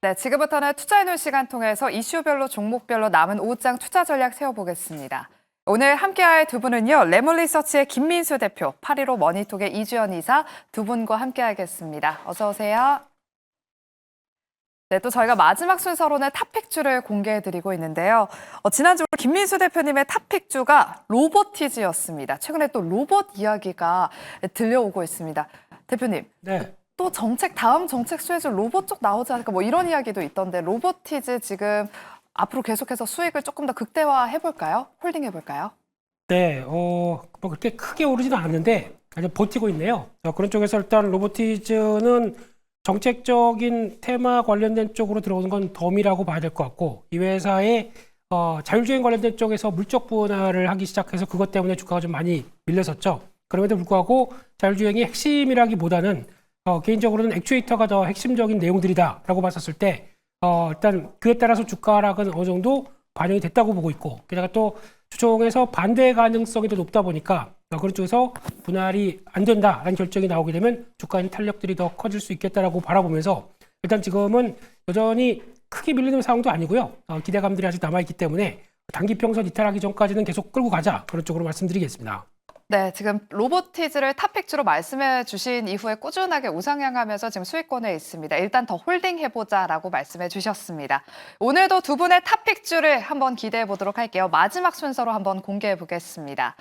네, 지금부터는 투자해놓은 시간 통해서 이슈별로 종목별로 남은 5장 투자 전략 세워보겠습니다. 오늘 함께할 두 분은요. 레몬리서치의 김민수 대표, 815 머니톡의 이주연 이사 두 분과 함께하겠습니다. 어서 오세요. 네, 또 저희가 마지막 순서로는 탑픽주를 공개해드리고 있는데요. 지난주 김민수 대표님의 탑픽주가 로보티즈였습니다. 최근에 또 로봇 이야기가 들려오고 있습니다. 대표님. 네. 또 다음 정책 수혜주 로봇 쪽 나오지 않을까 뭐 이런 이야기도 있던데 로보티즈 지금 앞으로 계속해서 수익을 조금 더 극대화 해볼까요? 홀딩 해볼까요? 네, 뭐 그렇게 크게 오르지는 않았는데 아주 버티고 있네요. 그런 쪽에서 일단 로보티즈는 정책적인 테마 관련된 쪽으로 들어오는 건 덤이라고 봐야 될 것 같고 이 회사의 자율주행 관련된 쪽에서 물적 분할을 하기 시작해서 그것 때문에 주가가 좀 많이 밀렸었죠. 그럼에도 불구하고 자율주행이 핵심이라기보다는 개인적으로는 액추에이터가 더 핵심적인 내용들이다라고 봤었을 때 일단 그에 따라서 주가 하락은 어느 정도 반영이 됐다고 보고 있고 게다가 또 주총에서 반대 가능성이 더 높다 보니까 그런 쪽에서 분할이 안 된다라는 결정이 나오게 되면 주가의 탄력들이 더 커질 수 있겠다라고 바라보면서 일단 지금은 여전히 크게 밀리는 상황도 아니고요. 기대감들이 아직 남아있기 때문에 단기 평선 이탈하기 전까지는 계속 끌고 가자 그런 쪽으로 말씀드리겠습니다. 네, 지금 로보티즈를 탑픽주로 말씀해 주신 이후에 꾸준하게 우상향하면서 지금 수익권에 있습니다. 일단 더 홀딩 해보자라고 말씀해 주셨습니다. 오늘도 두 분의 탑픽주를 한번 기대해 보도록 할게요. 마지막 순서로 한번 공개해 보겠습니다.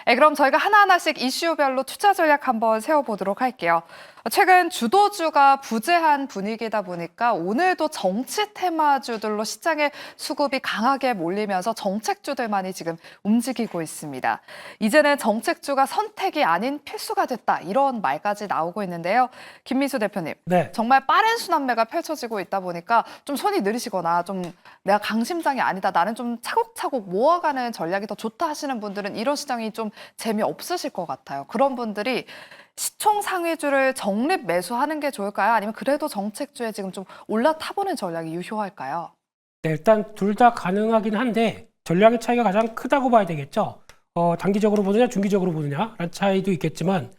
네, 그럼 저희가 하나하나씩 이슈별로 투자 전략 한번 세워보도록 할게요. 최근 주도주가 부재한 분위기다 보니까 오늘도 정치 테마주들로 시장에 수급이 강하게 몰리면서 정책주들만이 지금 움직이고 있습니다. 이제는 정책주가 선택이 아닌 필수가 됐다 이런 말까지 나오고 있는데요. 김민수 대표님, 네. 정말 빠른 순환매가 펼쳐지고 있다 보니까 좀 손이 느리시거나 좀 내가 강심장이 아니다, 나는 좀 차곡차곡 모아가는 전략이 더 좋다 하시는 분들은 이런 시장이 좀 재미없으실 것 같아요. 그런 분들이 시총 상위주를 적립 매수하는 게 좋을까요? 아니면 그래도 정책주에 지금 좀 올라타보는 전략이 유효할까요? 네, 일단 둘 다 가능하긴 한데 전략의 차이가 가장 크다고 봐야 되겠죠. 단기적으로 보느냐 중기적으로 보느냐라는 차이도 있겠지만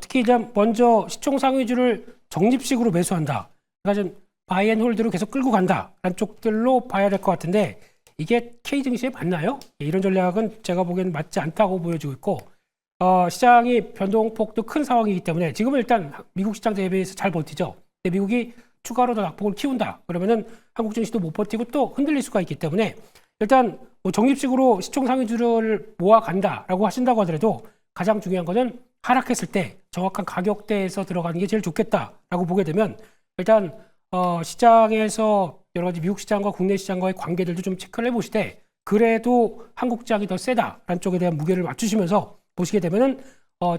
특히 이제 먼저 시총 상위주를 적립식으로 매수한다. 그러니까 좀 바이앤홀드로 계속 끌고 간다라는 쪽들로 봐야 될 것 같은데 이게 K 증시에 맞나요? 이런 전략은 제가 보기에는 맞지 않다고 보여지고 있고 시장이 변동폭도 큰 상황이기 때문에 지금은 일단 미국 시장 대비해서 잘 버티죠. 근데 미국이 추가로 더 낙폭을 키운다. 그러면은 한국 증시도 못 버티고 또 흔들릴 수가 있기 때문에 일단 뭐 적립식으로 시총 상위주를 모아간다라고 하신다고 하더라도 가장 중요한 거는 하락했을 때 정확한 가격대에서 들어가는 게 제일 좋겠다라고 보게 되면 일단 시장에서 여러 가지 미국 시장과 국내 시장과의 관계들도 좀 체크를 해보시되 그래도 한국 시장이 더 세다라는 쪽에 대한 무게를 맞추시면서 보시게 되면은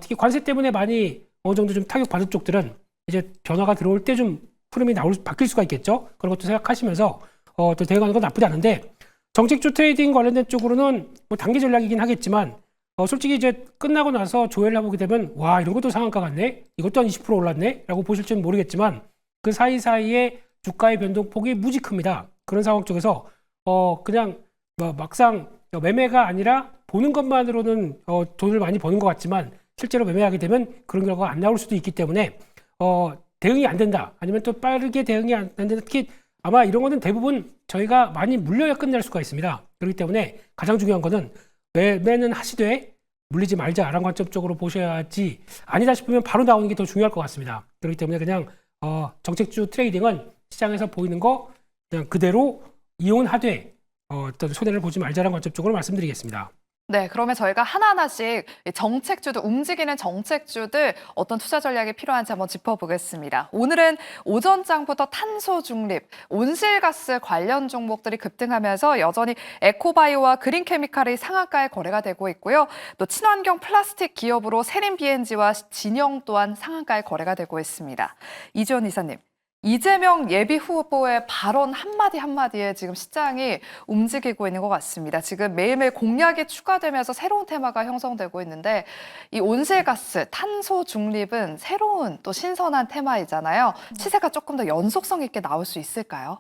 특히 관세 때문에 많이 어느 정도 좀 타격 받은 쪽들은 이제 변화가 들어올 때 좀 흐름이 바뀔 수가 있겠죠. 그런 것도 생각하시면서 또 대응하는 건 나쁘지 않은데 정책주 트레이딩 관련된 쪽으로는 뭐 단기 전략이긴 하겠지만 솔직히 이제 끝나고 나서 조회를 해보게 되면 와 이런 것도 상한가 같네, 이것도 한 20% 올랐네 라고 보실지는 모르겠지만 그 사이사이에 주가의 변동폭이 무지 큽니다. 그런 상황 쪽에서 그냥 막상 매매가 아니라 보는 것만으로는 돈을 많이 버는 것 같지만 실제로 매매하게 되면 그런 결과가 안 나올 수도 있기 때문에 대응이 안 된다, 아니면 또 빠르게 대응이 안 된다. 특히 아마 이런 거는 대부분 저희가 많이 물려야 끝날 수가 있습니다. 그렇기 때문에 가장 중요한 거는 매매는 하시되 물리지 말자라는 관점 쪽으로 보셔야지, 아니다 싶으면 바로 나오는 게 더 중요할 것 같습니다. 그렇기 때문에 그냥 정책주 트레이딩은 시장에서 보이는 거 그냥 그대로 이용하되 어떤 손해를 보지 말자라는 관점 쪽으로 말씀드리겠습니다. 네, 그러면 저희가 하나하나씩 정책주들, 움직이는 정책주들 어떤 투자 전략이 필요한지 한번 짚어보겠습니다. 오늘은 오전장부터 탄소 중립, 온실가스 관련 종목들이 급등하면서 여전히 에코바이오와 그린케미칼이 상한가에 거래가 되고 있고요. 또 친환경 플라스틱 기업으로 세림 BNG와 진영 또한 상한가에 거래가 되고 있습니다. 이주연 이사님. 이재명 예비 후보의 발언 한마디 한마디에 지금 시장이 움직이고 있는 것 같습니다. 지금 매일매일 공약이 추가되면서 새로운 테마가 형성되고 있는데 이 온실가스, 탄소 중립은 새로운 또 신선한 테마이잖아요. 시세가 조금 더 연속성 있게 나올 수 있을까요?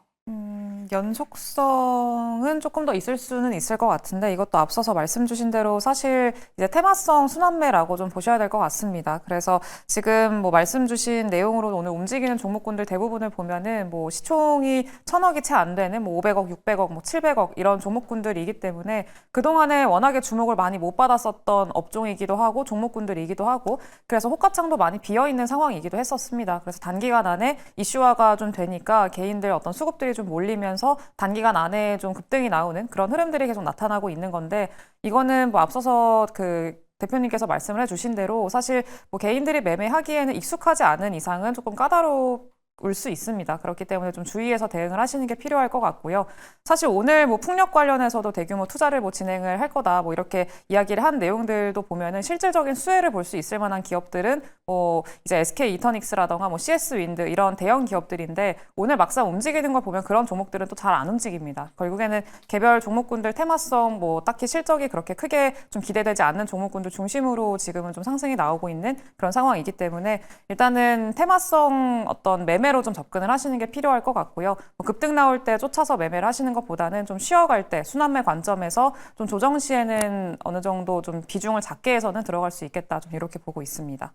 연속성은 조금 더 있을 수는 있을 것 같은데 이것도 앞서서 말씀 주신 대로 사실 이제 테마성 순환매라고 좀 보셔야 될 것 같습니다. 그래서 지금 뭐 말씀 주신 내용으로 오늘 움직이는 종목군들 대부분을 보면은 뭐 시총이 1,000억이 채 안 되는 뭐 500억, 600억, 뭐 700억 이런 종목군들이기 때문에 그동안에 워낙에 주목을 많이 못 받았었던 업종이기도 하고 종목군들이기도 하고 그래서 호가창도 많이 비어 있는 상황이기도 했었습니다. 그래서 단기간 안에 이슈화가 좀 되니까 개인들 어떤 수급들이 좀 몰리면서 단기간 안에 좀 급등이 나오는 그런 흐름들이 계속 나타나고 있는 건데 이거는 뭐 앞서서 그 대표님께서 말씀을 해주신 대로 사실 뭐 개인들이 매매하기에는 익숙하지 않은 이상은 조금 까다로울 수 있습니다. 그렇기 때문에 좀 주의해서 대응을 하시는 게 필요할 것 같고요. 사실 오늘 뭐 풍력 관련해서도 대규모 투자를 뭐 진행을 할 거다 뭐 이렇게 이야기를 한 내용들도 보면은 실질적인 수혜를 볼 수 있을 만한 기업들은 뭐 이제 SK 이터닉스라던가 뭐 CS 윈드 이런 대형 기업들인데 오늘 막상 움직이는 걸 보면 그런 종목들은 또 잘 안 움직입니다. 결국에는 개별 종목군들 테마성 뭐 딱히 실적이 그렇게 크게 좀 기대되지 않는 종목군들 중심으로 지금은 좀 상승이 나오고 있는 그런 상황이기 때문에 일단은 테마성 어떤 매매로 좀 접근을 하시는 게 필요할 것 같고요. 뭐 급등 나올 때 쫓아서 매매를 하시는 것보다는 좀 쉬어갈 때 순환매 관점에서 좀 조정 시에는 어느 정도 좀 비중을 작게 해서는 들어갈 수 있겠다. 좀 이렇게 보고 있습니다.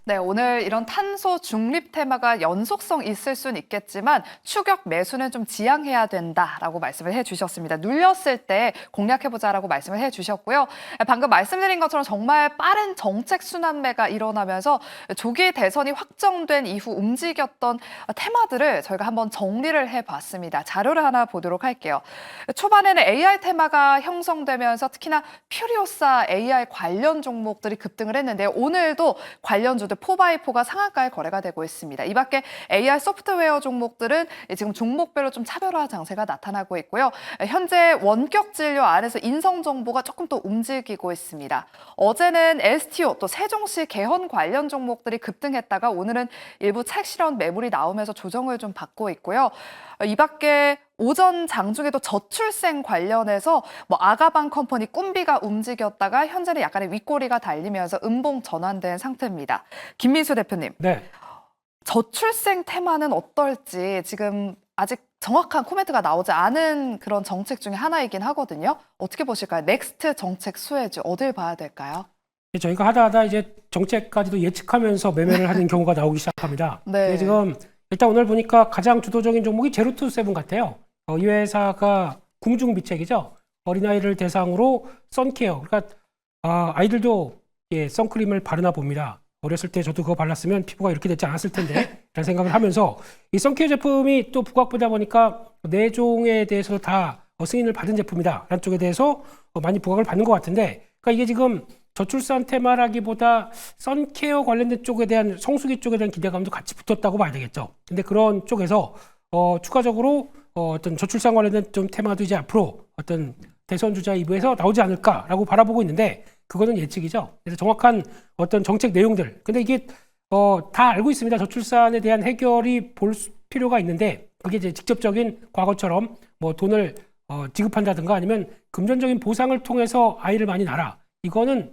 네, 오늘 이런 탄소 중립 테마가 연속성 있을 수는 있겠지만 추격 매수는 좀 지양해야 된다라고 말씀을 해주셨습니다. 눌렸을 때 공략해보자라고 말씀을 해주셨고요. 방금 말씀드린 것처럼 정말 빠른 정책 순환매가 일어나면서 조기 대선이 확정된 이후 움직였던 테마들을 저희가 한번 정리를 해봤습니다. 자료를 하나 보도록 할게요. 초반에는 AI 테마가 형성되면서 특히나 퓨리오사 AI 관련 종목들이 급등을 했는데요. 오늘도 관련주들 4x4가 상한가에 거래가 되고 있습니다. 이 밖에 AI 소프트웨어 종목들은 지금 종목별로 좀 차별화 장세가 나타나고 있고요. 현재 원격 진료 안에서 인성 정보가 조금 또 움직이고 있습니다. 어제는 STO 또 세종시 개헌 관련 종목들이 급등했다가 오늘은 일부 차익 실현 매물이 나오면서 조정을 좀 받고 있고요. 이 밖에 오전 장중에도 저출생 관련해서 뭐 아가방 컴퍼니 꿈비가 움직였다가 현재는 약간의 윗꼬리가 달리면서 음봉 전환된 상태입니다. 김민수 대표님, 네. 저출생 테마는 어떨지 지금 아직 정확한 코멘트가 나오지 않은 그런 정책 중에 하나이긴 하거든요. 어떻게 보실까요? 넥스트 정책 수혜주 어딜 봐야 될까요? 저희가 하다 이제 정책까지도 예측하면서 매매를 하는 경우가 나오기 시작합니다. 네. 근데 지금 일단 오늘 보니까 가장 주도적인 종목이 제로투세븐 같아요. 이 회사가 궁중미책이죠. 어린아이를 대상으로 선케어, 그러니까 아이들도 선크림을 바르나 봅니다. 어렸을 때 저도 그거 발랐으면 피부가 이렇게 되지 않았을 텐데 라는 생각을 하면서 이 선케어 제품이 또 부각보다 보니까 내종에 대해서 다 승인을 받은 제품이다 라는 쪽에 대해서 많이 부각을 받는 것 같은데 그러니까 이게 지금 저출산 테마라기보다 선케어 관련된 쪽에 대한 성수기 쪽에 대한 기대감도 같이 붙었다고 봐야 되겠죠. 근데 그런 쪽에서 추가적으로 어떤 저출산 관련된 좀 테마도 이제 앞으로 어떤 대선 주자 2부에서 나오지 않을까라고 바라보고 있는데 그거는 예측이죠. 그래서 정확한 어떤 정책 내용들. 근데 이게 다 알고 있습니다. 저출산에 대한 해결이 볼 필요가 있는데 그게 이제 직접적인 과거처럼 뭐 돈을 지급한다든가 아니면 금전적인 보상을 통해서 아이를 많이 낳아라. 이거는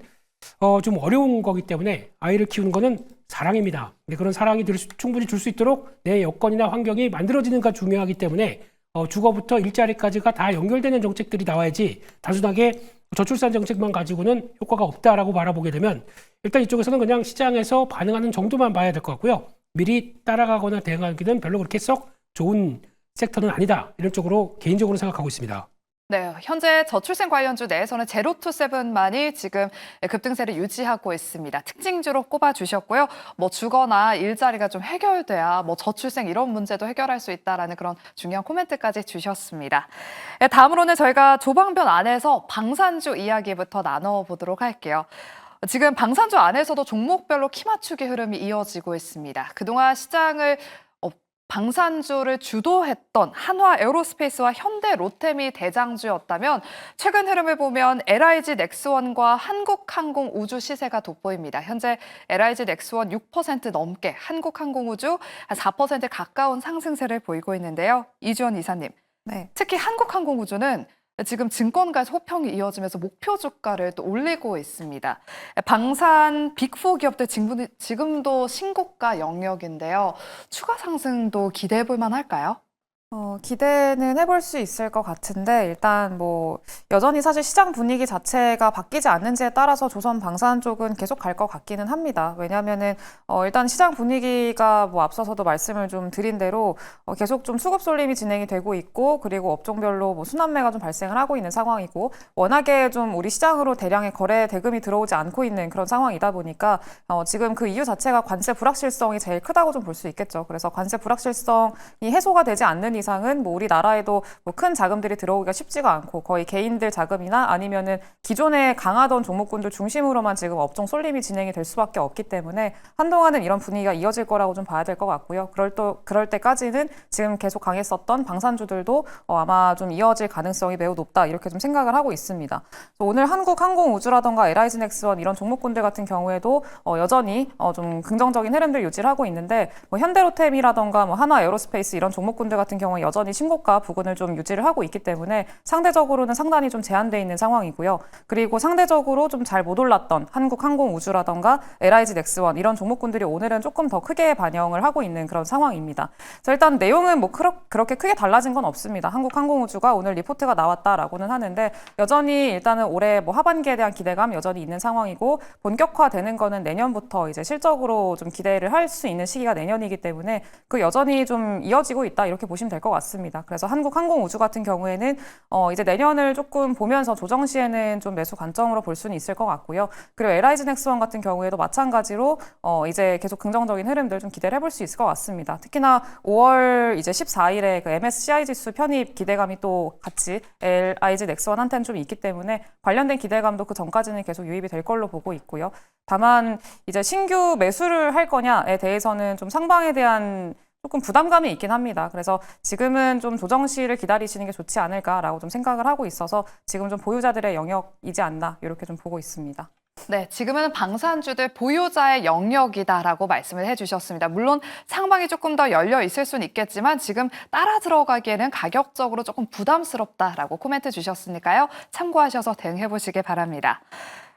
좀 어려운 거기 때문에 아이를 키우는 거는 사랑입니다. 근데 그런 사랑이 충분히 줄 수 있도록 내 여건이나 환경이 만들어지는가 중요하기 때문에 주거부터 일자리까지가 다 연결되는 정책들이 나와야지 단순하게 저출산 정책만 가지고는 효과가 없다라고 바라보게 되면 일단 이쪽에서는 그냥 시장에서 반응하는 정도만 봐야 될 것 같고요. 미리 따라가거나 대응하기는 별로 그렇게 썩 좋은 섹터는 아니다. 이런 쪽으로 개인적으로 생각하고 있습니다. 네, 현재 저출생 관련주 내에서는 제로투세븐만이 지금 급등세를 유지하고 있습니다. 특징주로 꼽아주셨고요. 뭐 주거나 일자리가 좀 해결돼야 뭐 저출생 이런 문제도 해결할 수 있다라는 그런 중요한 코멘트까지 주셨습니다. 네, 다음으로는 저희가 조방변 안에서 방산주 이야기부터 나눠보도록 할게요. 지금 방산주 안에서도 종목별로 키 맞추기 흐름이 이어지고 있습니다. 그동안 시장을 방산주를 주도했던 한화 에어로스페이스와 현대 로템이 대장주였다면 최근 흐름을 보면 LIG 넥스원과 한국항공우주 시세가 돋보입니다. 현재 LIG 넥스원 6% 넘게, 한국항공우주 4% 가까운 상승세를 보이고 있는데요. 이주원 이사님, 네. 특히 한국항공우주는 지금 증권가에서 호평이 이어지면서 목표 주가를 또 올리고 있습니다. 방산 빅4 기업들 지금도 신고가 영역인데요. 추가 상승도 기대해 볼 만할까요? 기대는 해볼 수 있을 것 같은데, 일단 뭐, 여전히 사실 시장 분위기 자체가 바뀌지 않는지에 따라서 조선 방산 쪽은 계속 갈 것 같기는 합니다. 왜냐면은, 일단 시장 분위기가 뭐 앞서서도 말씀을 좀 드린 대로, 계속 좀 수급 쏠림이 진행이 되고 있고, 그리고 업종별로 뭐 순환매가 좀 발생을 하고 있는 상황이고, 워낙에 좀 우리 시장으로 대량의 거래 대금이 들어오지 않고 있는 그런 상황이다 보니까, 지금 그 이유 자체가 관세 불확실성이 제일 크다고 좀 볼 수 있겠죠. 그래서 관세 불확실성이 해소가 되지 않는 이상은 뭐 우리나라에도 뭐 큰 자금들이 들어오기가 쉽지가 않고 거의 개인들 자금이나 아니면은 기존에 강하던 종목군들 중심으로만 지금 업종 쏠림이 진행이 될 수밖에 없기 때문에 한동안은 이런 분위기가 이어질 거라고 좀 봐야 될 것 같고요. 그럴 때까지는 지금 계속 강했었던 방산주들도 아마 좀 이어질 가능성이 매우 높다 이렇게 좀 생각을 하고 있습니다. 오늘 한국항공우주라던가 LIG넥스원 이런 종목군들 같은 경우에도 여전히 좀 긍정적인 흐름들 유지를 하고 있는데 뭐 현대로템이라던가 뭐 하나에어로스페이스 이런 종목군들 같은 경우는 여전히 신고가 부근을 좀 유지를 하고 있기 때문에 상대적으로는 상단이 좀 제한돼 있는 상황이고요. 그리고 상대적으로 좀 잘 못 올랐던 한국항공우주라던가 LIG넥스원 이런 종목군들이 오늘은 조금 더 크게 반영을 하고 있는 그런 상황입니다. 그래서 일단 내용은 뭐 그렇게 크게 달라진 건 없습니다. 한국항공우주가 오늘 리포트가 나왔다라고는 하는데 여전히 일단은 올해 뭐 하반기에 대한 기대감 여전히 있는 상황이고 본격화되는 거는 내년부터 이제 실적으로 좀 기대를 할 수 있는 시기가 내년이기 때문에 그 여전히 좀 이어지고 있다 이렇게 보시면 될 것 같습니다. 그래서 한국항공우주 같은 경우에는 이제 내년을 조금 보면서 조정 시에는 좀 매수 관점으로 볼 수는 있을 것 같고요. 그리고 LIG넥스원 같은 경우에도 마찬가지로 이제 계속 긍정적인 흐름들 좀 기대를 해볼 수 있을 것 같습니다. 특히나 5월 이제 14일에 그 MSCI 지수 편입 기대감이 또 같이 LIG넥스원한테는 좀 있기 때문에 관련된 기대감도 그 전까지는 계속 유입이 될 걸로 보고 있고요. 다만 이제 신규 매수를 할 거냐에 대해서는 좀 상방에 대한 조금 부담감이 있긴 합니다. 그래서 지금은 좀 조정 시를 기다리시는 게 좋지 않을까라고 좀 생각을 하고 있어서 지금 좀 보유자들의 영역이지 않나 이렇게 좀 보고 있습니다. 네, 지금은 방산주들 보유자의 영역이다라고 말씀을 해주셨습니다. 물론 상방이 조금 더 열려 있을 수는 있겠지만 지금 따라 들어가기에는 가격적으로 조금 부담스럽다라고 코멘트 주셨으니까요. 참고하셔서 대응해 보시길 바랍니다.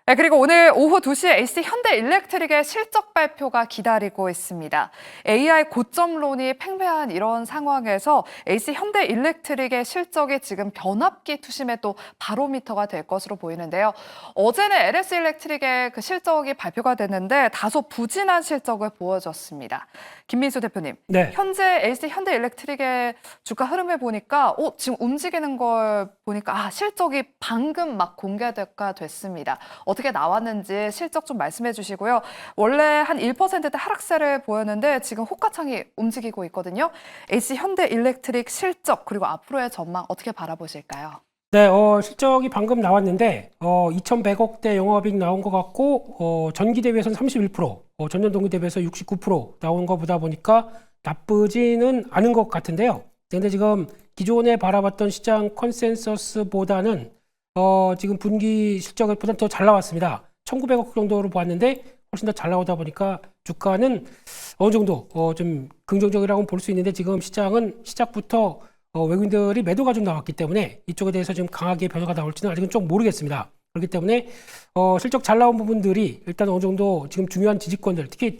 네, 그리고 오늘 오후 2시에 ST 현대일렉트릭의 실적 발표가 기다리고 있습니다. AI 고점론이 팽배한 이런 상황에서 ST 현대일렉트릭의 실적이 지금 변압기 투심의 또 바로미터가 될 것으로 보이는데요. 어제는 LS일렉트릭의 그 실적이 발표가 됐는데 다소 부진한 실적을 보여줬습니다. 김민수 대표님, 네. 현재 ST 현대일렉트릭의 주가 흐름을 보니까 지금 움직이는 걸 보니까 실적이 방금 막 공개가 됐습니다. 어떻게 나왔는지 실적 좀 말씀해 주시고요. 원래 한 1%대 하락세를 보였는데 지금 호가창이 움직이고 있거든요. ST 현대일렉트릭 실적 그리고 앞으로의 전망 어떻게 바라보실까요? 네, 실적이 방금 나왔는데 2,100억대 영업이익 나온 것 같고 전기 대비해서는 31%, 전년 동기 대비해서 69% 나온 거 보다 보니까 나쁘지는 않은 것 같은데요. 근데 지금 기존에 바라봤던 시장 컨센서스보다는 지금 분기 실적보다 더 잘 나왔습니다. 1,900억 정도로 보았는데 훨씬 더 잘 나오다 보니까 주가는 어느 정도 좀 긍정적이라고 볼 수 있는데 지금 시장은 시작부터 외국인들이 매도가 좀 나왔기 때문에 이쪽에 대해서 좀 강하게 변화가 나올지는 아직은 좀 모르겠습니다. 그렇기 때문에 실적 잘 나온 부분들이 일단 어느 정도 지금 중요한 지지권들, 특히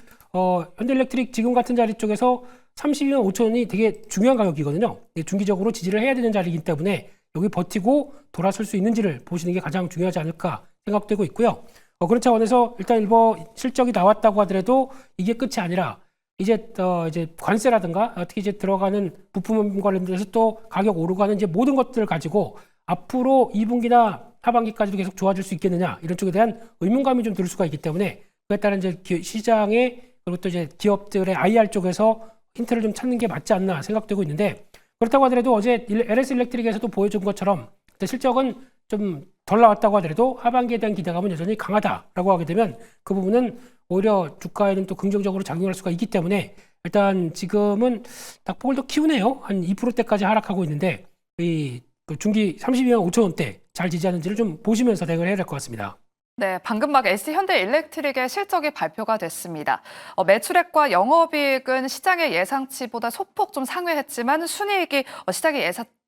현대일렉트릭 지금 같은 자리 쪽에서 32만 5천 원이 되게 중요한 가격이거든요. 중기적으로 지지를 해야 되는 자리이기 때문에 여기 버티고 돌아설 수 있는지를 보시는 게 가장 중요하지 않을까 생각되고 있고요. 그런 차원에서 일단 일본 실적이 나왔다고 하더라도 이게 끝이 아니라 이제 관세라든가 특히 이제 들어가는 부품 관련돼서 또 가격 오르고 하는 이제 모든 것들을 가지고 앞으로 2분기나 하반기까지도 계속 좋아질 수 있겠느냐 이런 쪽에 대한 의문감이 좀 들 수가 있기 때문에 그에 따른 이제 시장에 그리고 또 이제 기업들의 IR 쪽에서 힌트를 좀 찾는 게 맞지 않나 생각되고 있는데 그렇다고 하더라도 어제 LS일렉트릭에서도 보여준 것처럼 실적은 좀 덜 나왔다고 하더라도 하반기에 대한 기대감은 여전히 강하다라고 하게 되면 그 부분은 오히려 주가에는 또 긍정적으로 작용할 수가 있기 때문에 일단 지금은 낙폭을 더 키우네요. 한 2%대까지 하락하고 있는데 이 중기 32만 5천 원대 잘 지지하는지를 좀 보시면서 대응을 해야 될 것 같습니다. 네, 방금 막 ST 현대일렉트릭의 실적이 발표가 됐습니다. 매출액과 영업이익은 시장의 예상치보다 소폭 좀 상회했지만 순이익이 시장의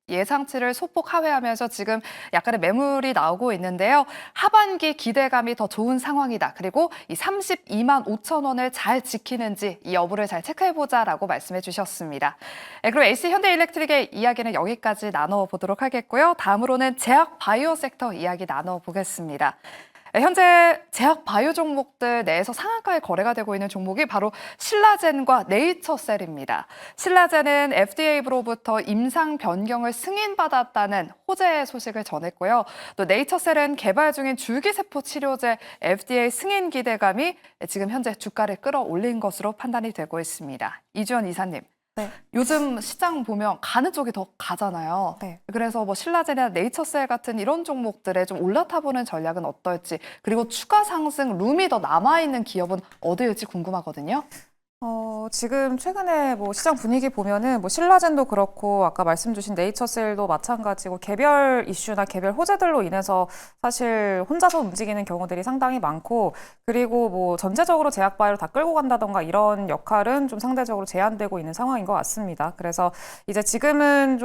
예상치를 소폭 하회하면서 지금 약간의 매물이 나오고 있는데요. 하반기 기대감이 더 좋은 상황이다. 그리고 이 32만 5천 원을 잘 지키는지 이 여부를 잘 체크해보자라고 말씀해 주셨습니다. 그럼 LC 현대일렉트릭의 이야기는 여기까지 나눠보도록 하겠고요. 다음으로는 제약 바이오 섹터 이야기 나눠보겠습니다. 현재 제약 바이오 종목들 내에서 상한가에 거래가 되고 있는 종목이 바로 신라젠과 네이처셀입니다. 신라젠은 FDA로부터 임상 변경을 승인받았다는 호재 소식을 전했고요. 또 네이처셀은 개발 중인 줄기세포 치료제 FDA 승인 기대감이 지금 현재 주가를 끌어올린 것으로 판단이 되고 있습니다. 이주연 이사님. 네. 요즘 시장 보면 가는 쪽이 더 가잖아요. 네. 그래서 뭐 신라젠이나 네이처셀 같은 이런 종목들에 좀 올라타보는 전략은 어떨지, 그리고 추가 상승 룸이 더 남아있는 기업은 어디일지 궁금하거든요. 지금 최근에 뭐 시장 분위기 보면은 뭐 신라젠도 그렇고 아까 말씀 주신 네이처셀도 마찬가지고 개별 이슈나 개별 호재들로 인해서 사실 혼자서 움직이는 경우들이 상당히 많고, 그리고 뭐 전체적으로 제약 바이오를 다 끌고 간다던가 이런 역할은 좀 상대적으로 제한되고 있는 상황인 것 같습니다. 그래서 이제 지금은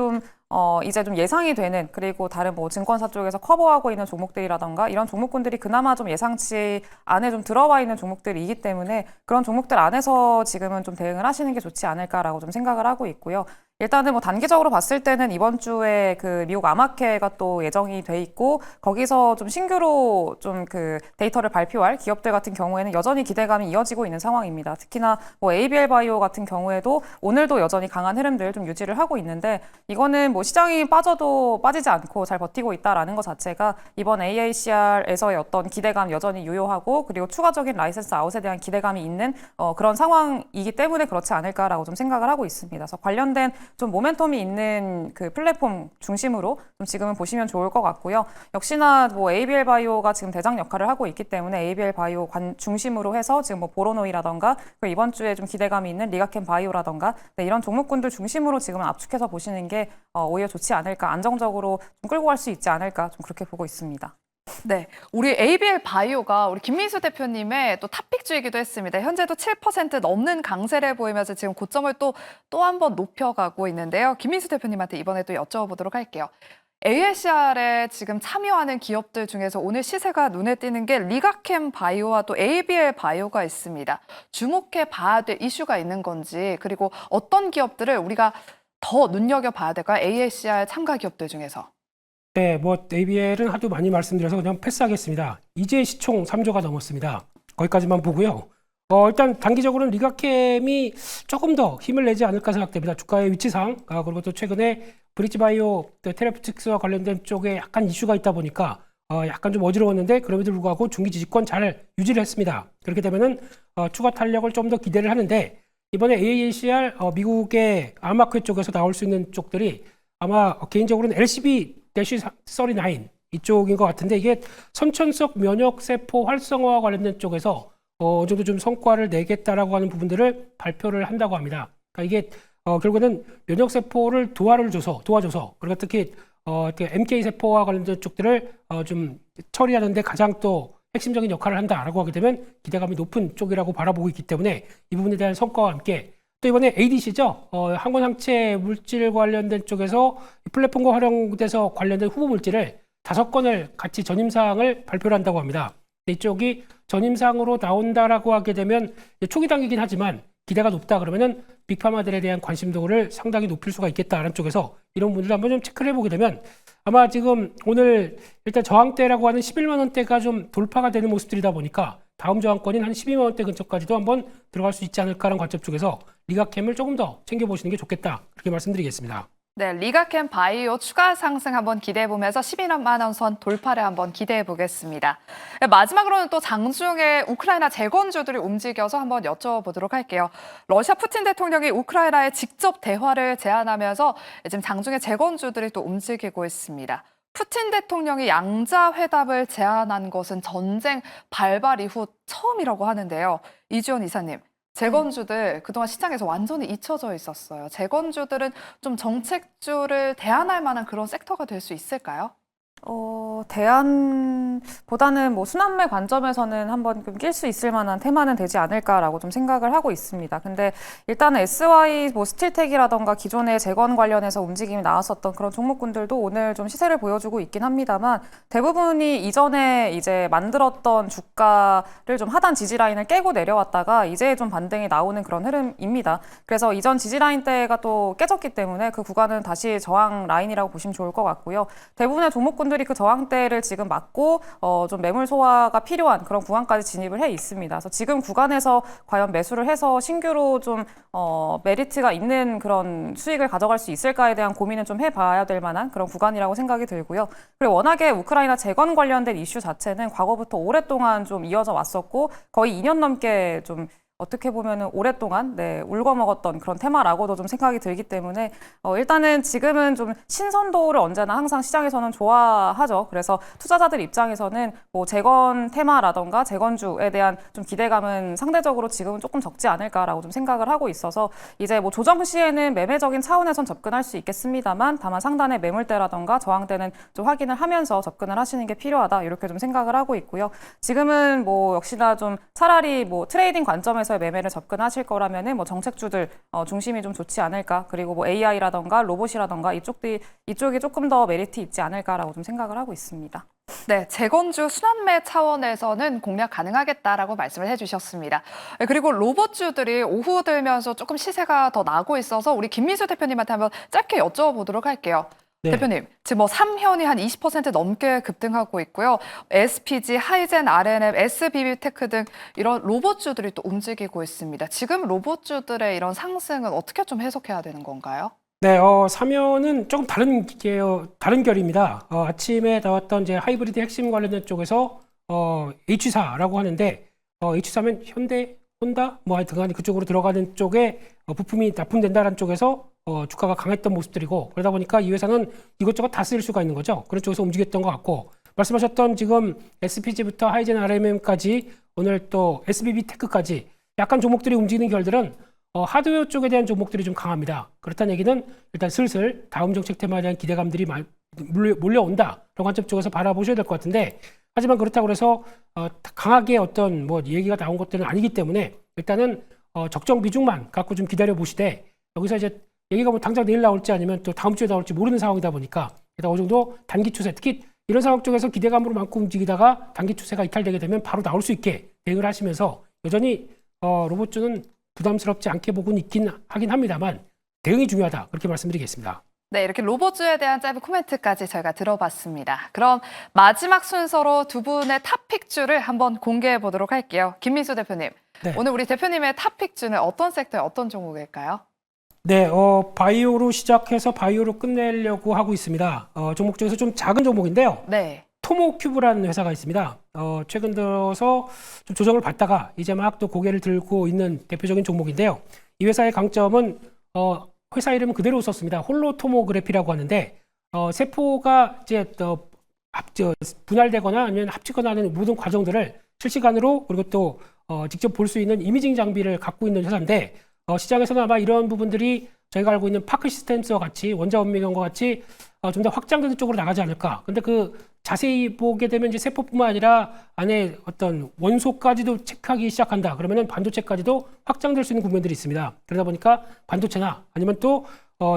이제 좀 예상이 되는, 그리고 다른 뭐 증권사 쪽에서 커버하고 있는 종목들이라던가 이런 종목군들이 그나마 좀 예상치 안에 좀 들어와 있는 종목들이기 때문에 그런 종목들 안에서 지금은 좀 대응을 하시는 게 좋지 않을까라고 좀 생각을 하고 있고요. 일단은 뭐 단기적으로 봤을 때는 이번 주에 그 미국 아마케가 또 예정이 돼 있고, 거기서 좀 신규로 좀 그 데이터를 발표할 기업들 같은 경우에는 여전히 기대감이 이어지고 있는 상황입니다. 특히나 뭐 ABL 바이오 같은 경우에도 오늘도 여전히 강한 흐름들 좀 유지를 하고 있는데, 이거는 뭐 시장이 빠져도 빠지지 않고 잘 버티고 있다라는 것 자체가 이번 AACR에서의 어떤 기대감 여전히 유효하고, 그리고 추가적인 라이센스 아웃에 대한 기대감이 있는 그런 상황이기 때문에 그렇지 않을까라고 좀 생각을 하고 있습니다. 그래서 관련된 좀 모멘텀이 있는 그 플랫폼 중심으로 좀 지금은 보시면 좋을 것 같고요. 역시나 뭐 ABL 바이오가 지금 대장 역할을 하고 있기 때문에 ABL 바이오 중심으로 해서 지금 뭐 보로노이라던가, 그리고 이번 주에 좀 기대감이 있는 리가켄 바이오라던가, 네, 이런 종목군들 중심으로 지금은 압축해서 보시는 게 오히려 좋지 않을까, 안정적으로 좀 끌고 갈 수 있지 않을까, 좀 그렇게 보고 있습니다. 네, 우리 ABL 바이오가 우리 김민수 대표님의 또 탑픽주이기도 했습니다. 현재도 7% 넘는 강세를 보이면서 지금 고점을 또 한 번 높여가고 있는데요. 김민수 대표님한테 이번에 또 여쭤보도록 할게요. ASR에 지금 참여하는 기업들 중에서 오늘 시세가 눈에 띄는 게 리가캠 바이오와 또 ABL 바이오가 있습니다. 주목해 봐야 될 이슈가 있는 건지, 그리고 어떤 기업들을 우리가 더 눈여겨봐야 될까요? ASR 참가 기업들 중에서. 네, 뭐 ABL은 하도 많이 말씀드려서 그냥 패스하겠습니다. 이제 시총 3조가 넘었습니다. 거기까지만 보고요. 일단 단기적으로는 리가캠이 조금 더 힘을 내지 않을까 생각됩니다. 주가의 위치상, 그리고 또 최근에 브릿지바이오 테라피틱스와 관련된 쪽에 약간 이슈가 있다 보니까 약간 좀 어지러웠는데, 그럼에도 불구하고 중기 지지권 잘 유지를 했습니다. 그렇게 되면은 추가 탄력을 좀 더 기대를 하는데, 이번에 AACR 미국의 아마크 쪽에서 나올 수 있는 쪽들이 아마 개인적으로는 LCB-39 이쪽인 것 같은데, 이게 선천성 면역세포 활성화와 관련된 쪽에서 어느 정도 좀 성과를 내겠다라고 하는 부분들을 발표를 한다고 합니다. 그러니까 이게 결국에는 면역세포를 도와줘서, 그리고 특히 MK세포와 관련된 쪽들을 좀 처리하는데 가장 또 핵심적인 역할을 한다라고 하게 되면 기대감이 높은 쪽이라고 바라보고 있기 때문에 이 부분에 대한 성과와 함께, 또 이번에 ADC죠. 항원항체 물질 관련된 쪽에서 플랫폼과 활용돼서 관련된 후보 물질을 5건을 같이 전임사항을 발표를 한다고 합니다. 이쪽이 전임사항으로 나온다라고 하게 되면 초기 단계이긴 하지만 기대가 높다 그러면은 빅파마들에 대한 관심도를 상당히 높일 수가 있겠다라는 쪽에서 이런 분들을 한번 좀 체크를 해보게 되면, 아마 지금 오늘 일단 저항대라고 하는 11만 원대가 좀 돌파가 되는 모습들이다 보니까 다음 저항권인 한 12만 원대 근처까지도 한번 들어갈 수 있지 않을까라는 관점 쪽에서 리가캠을 조금 더 챙겨보시는 게 좋겠다, 그렇게 말씀드리겠습니다. 네, 리가캠 바이오 추가 상승 한번 기대해보면서 12만 원 선 돌파를 한번 기대해보겠습니다. 네, 마지막으로는 또 장중에 우크라이나 재건주들이 움직여서 한번 여쭤보도록 할게요. 러시아 푸틴 대통령이 우크라이나에 직접 대화를 제안하면서 지금 장중에 재건주들이 또 움직이고 있습니다. 푸틴 대통령이 양자회담을 제안한 것은 전쟁 발발 이후 처음이라고 하는데요. 이주연 이사님. 재건주들 그동안 시장에서 완전히 잊혀져 있었어요. 재건주들은 좀 정책주를 대안할 만한 그런 섹터가 될 수 있을까요? 대안보다는 뭐 순환매 관점에서는 한번 낄 수 있을 만한 테마는 되지 않을까라고 좀 생각을 하고 있습니다. 근데 일단은 SY 뭐 스틸텍이라던가 기존의 재건 관련해서 움직임이 나왔었던 그런 종목군들도 오늘 좀 시세를 보여주고 있긴 합니다만 대부분이 이전에 이제 만들었던 주가를 좀 하단 지지라인을 깨고 내려왔다가 이제 좀 반등이 나오는 그런 흐름입니다. 그래서 이전 지지라인대가 또 깨졌기 때문에 그 구간은 다시 저항 라인이라고 보시면 좋을 것 같고요. 대부분의 종목군들이 그 저항대를 지금 맞고 좀 매물 소화가 필요한 그런 구간까지 진입을 해 있습니다. 그래서 지금 구간에서 과연 매수를 해서 신규로 좀 메리트가 있는 그런 수익을 가져갈 수 있을까에 대한 고민은 좀 해봐야 될 만한 그런 구간이라고 생각이 들고요. 그리고 워낙에 우크라이나 재건 관련된 이슈 자체는 과거부터 오랫동안 좀 이어져 왔었고 거의 2년 넘게 좀 어떻게 보면은 오랫동안 울거먹었던 그런 테마라고도 좀 생각이 들기 때문에 일단은 지금은 좀 신선도를 언제나 항상 시장에서는 좋아하죠. 그래서 투자자들 입장에서는 뭐 재건 테마라던가 재건주에 대한 좀 기대감은 상대적으로 지금은 조금 적지 않을까라고 좀 생각을 하고 있어서 이제 뭐 조정 시에는 매매적인 차원에선 접근할 수 있겠습니다만 다만 상단의 매물대라던가 저항대는 좀 확인을 하면서 접근을 하시는 게 필요하다 이렇게 좀 생각을 하고 있고요. 지금은 뭐 역시나 좀 차라리 뭐 트레이딩 관점에서 매매를 접근하실 거라면은 뭐 정책주들 중심이 좀 좋지 않을까. 그리고 뭐 AI라던가 로봇이라던가 이쪽이 조금 더 메리트 있지 않을까라고 좀 생각을 하고 있습니다. 네, 재건주 순환매 차원에서는 공략 가능하겠다라고 말씀을 해주셨습니다. 그리고 로봇주들이 오후 들면서 조금 시세가 더 나고 있어서 우리 김민수 대표님한테 한번 짧게 여쭤보도록 할게요. 네. 대표님, 지금 뭐 3현이 한 20% 넘게 급등하고 있고요. SPG, 하이젠, RNM, SBB테크 등 이런 로봇주들이 또 움직이고 있습니다. 지금 로봇주들의 이런 상승은 어떻게 좀 해석해야 되는 건가요? 네, 사면은 조금 다른 결입니다. 아침에 나왔던 이제 하이브리드 핵심 관련된 쪽에서 H사라고 하는데 H사면 현대, 혼다 뭐 하여튼 그쪽으로 들어가는 쪽에 부품이 납품된다는 쪽에서 주가가 강했던 모습들이고 그러다 보니까 이 회사는 이것저것 다 쓸 수가 있는 거죠. 그런 쪽에서 움직였던 것 같고 말씀하셨던 지금 SPG부터 하이젠 RMM까지 오늘 또 SBB테크까지 약간 종목들이 움직이는 결들은 하드웨어 쪽에 대한 종목들이 좀 강합니다. 그렇다는 얘기는 일단 슬슬 다음 정책 테마에 대한 기대감들이 몰려온다. 그런 관점 쪽에서 바라보셔야 될 것 같은데 하지만 그렇다고 해서 강하게 어떤 뭐 얘기가 나온 것들은 아니기 때문에 일단은 적정 비중만 갖고 좀 기다려 보시되 여기서 이제 얘기가 뭐 당장 내일 나올지 아니면 또 다음 주에 나올지 모르는 상황이다 보니까 일단 어느 정도 단기 추세 특히 이런 상황 쪽에서 기대감으로 많고 움직이다가 단기 추세가 이탈되게 되면 바로 나올 수 있게 대응을 하시면서 여전히 로봇주는 부담스럽지 않게 보고는 있긴 하긴 합니다만 대응이 중요하다 그렇게 말씀드리겠습니다. 네, 이렇게 로봇주에 대한 짧은 코멘트까지 저희가 들어봤습니다. 그럼 마지막 순서로 두 분의 탑픽주를 한번 공개해 보도록 할게요. 김민수 대표님, 네. 오늘 우리 대표님의 탑픽주는 어떤 섹터의 어떤 종목일까요? 네, 바이오로 시작해서 바이오로 끝내려고 하고 있습니다. 종목 중에서 좀 작은 종목인데요. 네. 토모큐브라는 회사가 있습니다. 최근 들어서 좀 조정을 받다가 이제 막 또 고개를 들고 있는 대표적인 종목인데요. 이 회사의 강점은 회사 이름은 그대로 썼습니다. 홀로토모그래피라고 하는데 세포가 이제 분할되거나 아니면 합치거나 하는 모든 과정들을 실시간으로 그리고 또 직접 볼 수 있는 이미징 장비를 갖고 있는 회사인데 시장에서는 아마 이런 부분들이 저희가 알고 있는 파크 시스템스와 같이 원자원미경과 같이 좀 더 확장되는 쪽으로 나가지 않을까. 근데 그 자세히 보게 되면 이제 세포뿐만 아니라 안에 어떤 원소까지도 체크하기 시작한다. 그러면은 반도체까지도 확장될 수 있는 국면들이 있습니다. 그러다 보니까 반도체나 아니면 또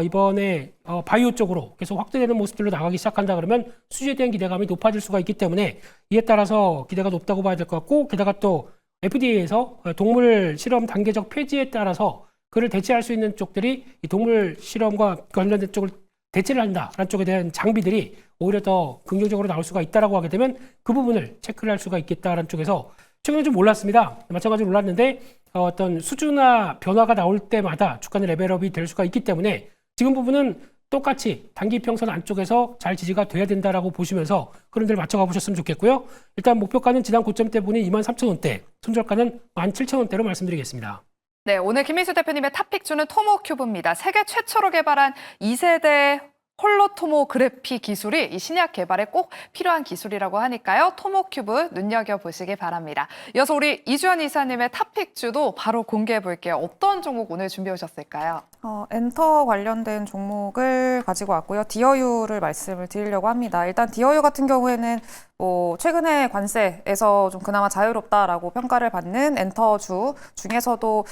이번에 바이오 쪽으로 계속 확대되는 모습들로 나가기 시작한다. 그러면 수주에 대한 기대감이 높아질 수가 있기 때문에 이에 따라서 기대가 높다고 봐야 될 것 같고 게다가 또 FDA에서 동물 실험 단계적 폐지에 따라서 그를 대체할 수 있는 쪽들이 이 동물 실험과 관련된 쪽을 대체를 한다라는 쪽에 대한 장비들이 오히려 더 긍정적으로 나올 수가 있다라고 하게 되면 그 부분을 체크를 할 수가 있겠다라는 쪽에서 최근에 좀 몰랐습니다. 마찬가지로 몰랐는데 어떤 수주나 변화가 나올 때마다 주가는 레벨업이 될 수가 있기 때문에 지금 부분은 똑같이 단기 평선 안쪽에서 잘 지지가 돼야 된다라고 보시면서 그런 데를 맞춰가 보셨으면 좋겠고요. 일단 목표가는 지난 고점대 보니 23,000원대, 손절가는 17,000원대로 말씀드리겠습니다. 네, 오늘 김민수 대표님의 탑픽주는 토모큐브입니다. 세계 최초로 개발한 2세대 홀로 바이오토모그래피 기술이 이 신약 개발에 꼭 필요한 기술이라고 하니까요. 토모큐브 눈여겨보시기 바랍니다. 이어서 우리 이주연 이사님의 탑픽주도 바로 공개해 볼게요. 어떤 종목 오늘 준비해 오셨을까요? 엔터 관련된 종목을 가지고 왔고요. 디어유를 말씀을 드리려고 합니다. 일단 디어유 같은 경우에는 최근에 관세에서 좀 그나마 자유롭다라고 평가를 받는 엔터주 중에서도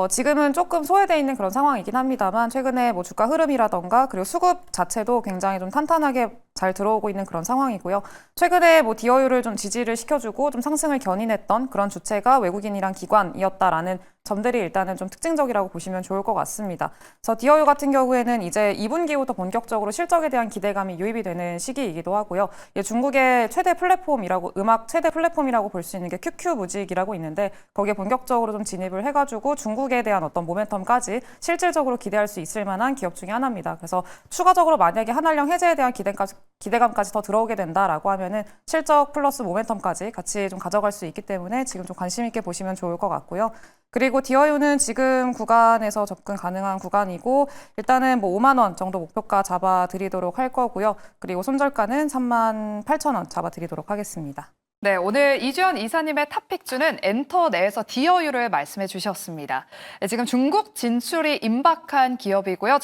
지금은 조금 소외되어 있는 그런 상황이긴 합니다만 최근에 주가 흐름이라던가 그리고 수급 자체도 굉장히 좀 탄탄하게 잘 들어오고 있는 그런 상황이고요. 최근에 디어유를 좀 지지를 시켜주고 좀 상승을 견인했던 그런 주체가 외국인이랑 기관이었다라는 점들이 일단은 좀 특징적이라고 보시면 좋을 것 같습니다. 그래서 디어유 같은 경우에는 이제 2분기부터 본격적으로 실적에 대한 기대감이 유입이 되는 시기이기도 하고요. 중국의 최대 플랫폼이라고 음악 최대 플랫폼이라고 볼 수 있는 게 QQ 뮤직이라고 있는데 거기에 본격적으로 좀 진입을 해가지고 중국에 대한 어떤 모멘텀까지 실질적으로 기대할 수 있을 만한 기업 중에 하나입니다. 그래서 추가적으로 만약에 한한령 해제에 대한 기대감까지 더 들어오게 된다라고 하면은 실적 플러스 모멘텀까지 같이 좀 가져갈 수 있기 때문에 지금 좀 관심 있게 보시면 좋을 것 같고요. 그리고 디어유는 지금 구간에서 접근 가능한 구간이고 일단은 5만 원 정도 목표가 잡아드리도록 할 거고요. 그리고 손절가는 38,000원 잡아드리도록 하겠습니다. 네, 오늘 이주연 이사님의 탑픽주는 엔터 내에서 디어유를 말씀해 주셨습니다. 네, 지금 중국 진출이 임박한 기업이고요.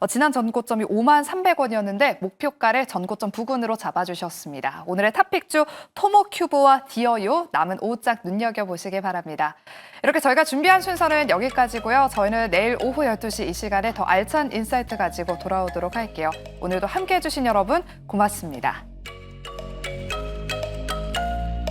지난 전고점이 53,300원이었는데 목표가를 전고점 부근으로 잡아주셨습니다. 오늘의 탑픽주 토모큐브와 디어유 남은 오후장 눈여겨보시기 바랍니다. 이렇게 저희가 준비한 순서는 여기까지고요. 저희는 내일 오후 12시 이 시간에 더 알찬 인사이트 가지고 돌아오도록 할게요. 오늘도 함께해 주신 여러분 고맙습니다.